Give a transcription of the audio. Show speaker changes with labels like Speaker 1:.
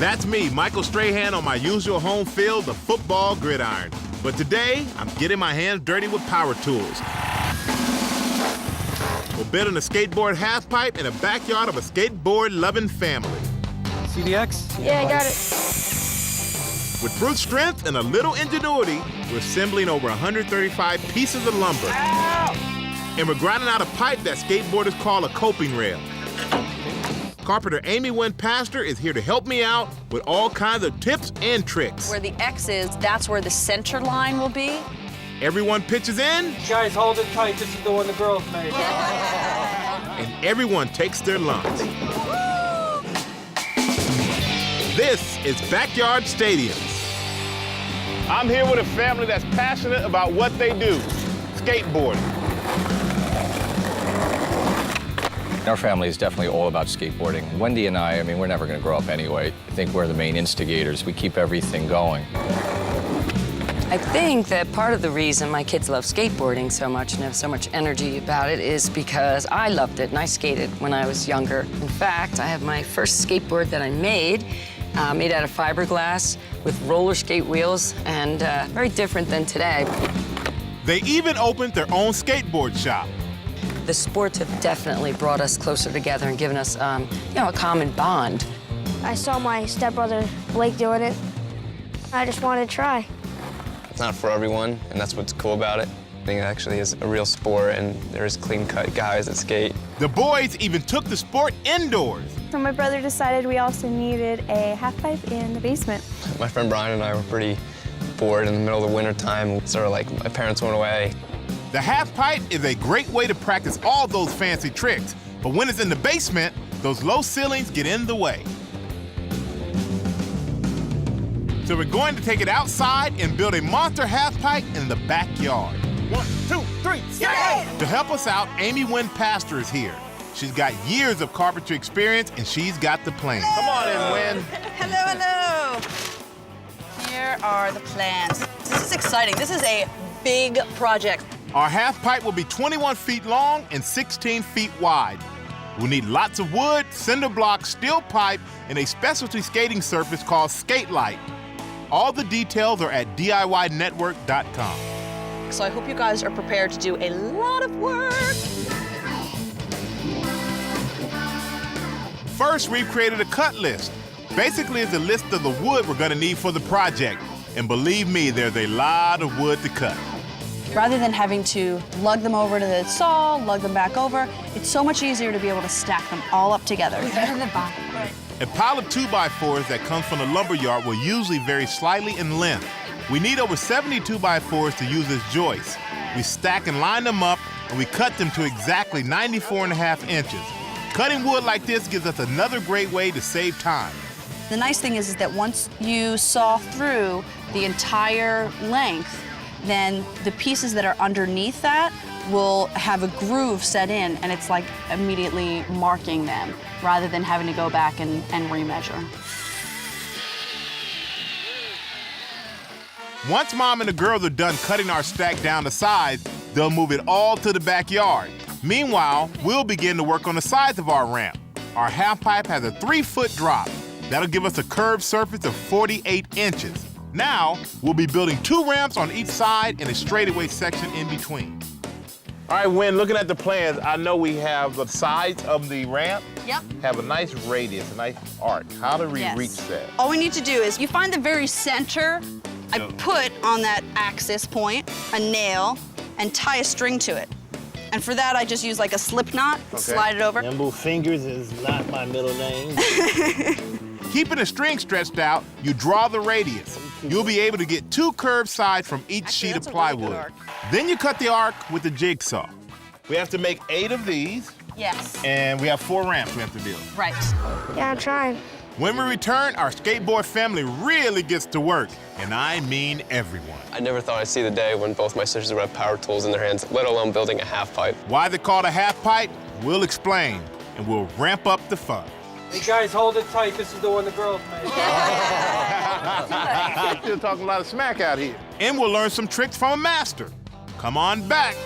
Speaker 1: That's me, Michael Strahan, on my usual home field, the football gridiron. But today, I'm getting my hands dirty with power tools. We're building a skateboard halfpipe in the backyard of a skateboard-loving family.
Speaker 2: CDX?
Speaker 3: Yeah, I got it.
Speaker 1: With brute strength and a little ingenuity, we're assembling over 135 pieces of lumber.
Speaker 3: Ow!
Speaker 1: And we're grinding out a pipe that skateboarders call a coping rail. Carpenter Amy Wynn Pastor is here to help me out with all kinds of tips and tricks.
Speaker 4: Where the X is, that's where the center line will be.
Speaker 1: Everyone pitches in.
Speaker 2: Guys, hold it tight. This is the one the girls made.
Speaker 1: And everyone takes their lumps. This is Backyard Stadiums. I'm here with a family that's passionate about what they do, skateboarding.
Speaker 5: Our family is definitely all about skateboarding. Wendy and I mean, we're never going to grow up anyway. I think we're the main instigators. We keep everything going.
Speaker 6: I think that part of the reason my kids love skateboarding so much and have so much energy about it is because I loved it and I skated when I was younger. In fact, I have my first skateboard that I made out of fiberglass with roller skate wheels and very different than today.
Speaker 1: They even opened their own skateboard shop.
Speaker 6: The sports have definitely brought us closer together and given us, a common bond.
Speaker 3: I saw my stepbrother Blake doing it. I just wanted to try.
Speaker 7: It's not for everyone, and that's what's cool about it. I think it actually is a real sport, and there's clean-cut guys that skate.
Speaker 1: The boys even took the sport indoors.
Speaker 8: So my brother decided we also needed a half-pipe in the basement.
Speaker 7: My friend Brian and I were pretty bored in the middle of the winter time, sort of like my parents went away.
Speaker 1: The half-pipe is a great way to practice all those fancy tricks, but when it's in the basement, those low ceilings get in the way. So we're going to take it outside and build a monster half-pipe in the backyard. 1, 2, 3, skate! To help us out, Amy Wynn Pastor is here. She's got years of carpentry experience, and she's got the plans. Come on in, Wynn.
Speaker 4: Hello, hello. Here are the plans. This is exciting. This is a big project.
Speaker 1: Our half-pipe will be 21 feet long and 16 feet wide. We'll need lots of wood, cinder block, steel pipe, and a specialty skating surface called Skate Light. All the details are at DIYnetwork.com.
Speaker 4: So I hope you guys are prepared to do a lot of work.
Speaker 1: First, we've created a cut list. Basically, it's a list of the wood we're gonna need for the project. And believe me, there's a lot of wood to cut.
Speaker 4: Rather than having to lug them over to the saw, lug them back over, it's so much easier to be able to stack them all up together.
Speaker 1: A pile of 2x4s that comes from the lumber yard will usually vary slightly in length. We need over 70 2x4s to use as joists. We stack and line them up, and we cut them to exactly 94.5 inches. Cutting wood like this gives us another great way to save time.
Speaker 4: The nice thing is that once you saw through the entire length, then the pieces that are underneath that will have a groove set in, and it's like immediately marking them rather than having to go back and remeasure.
Speaker 1: Once Mom and the girls are done cutting our stack down to size, they'll move it all to the backyard. Meanwhile, we'll begin to work on the sides of our ramp. Our half-pipe has a 3-foot drop. That'll give us a curved surface of 48 inches. Now, we'll be building 2 ramps on each side and a straightaway section in between. All right, Wynn, looking at the plans, I know we have the sides of the ramp.
Speaker 4: Yep.
Speaker 1: Have a nice radius, a nice arc. How do we reach that?
Speaker 4: All we need to do is you find the very center. I put on that axis point a nail and tie a string to it. And for that, I just use like a slip knot, slide it over.
Speaker 9: Nimble Fingers is not my middle name.
Speaker 1: Keeping the string stretched out, you draw the radius. You'll be able to get 2 curved sides from each sheet of plywood. Then you cut the arc with the jigsaw. We have to make 8 of these.
Speaker 4: Yes.
Speaker 1: And we have 4 ramps we have to build.
Speaker 4: Right.
Speaker 3: Yeah, I'm trying.
Speaker 1: When we return, our skateboard family really gets to work. And I mean everyone.
Speaker 7: I never thought I'd see the day when both my sisters would have power tools in their hands, let alone building a half-pipe.
Speaker 1: Why they're called a half-pipe, we'll explain, and we'll ramp up the fun.
Speaker 2: Hey, guys, hold it tight. This is the one the girls made.
Speaker 1: Still talking a lot of smack out here. And we'll learn some tricks from a master. Come on back.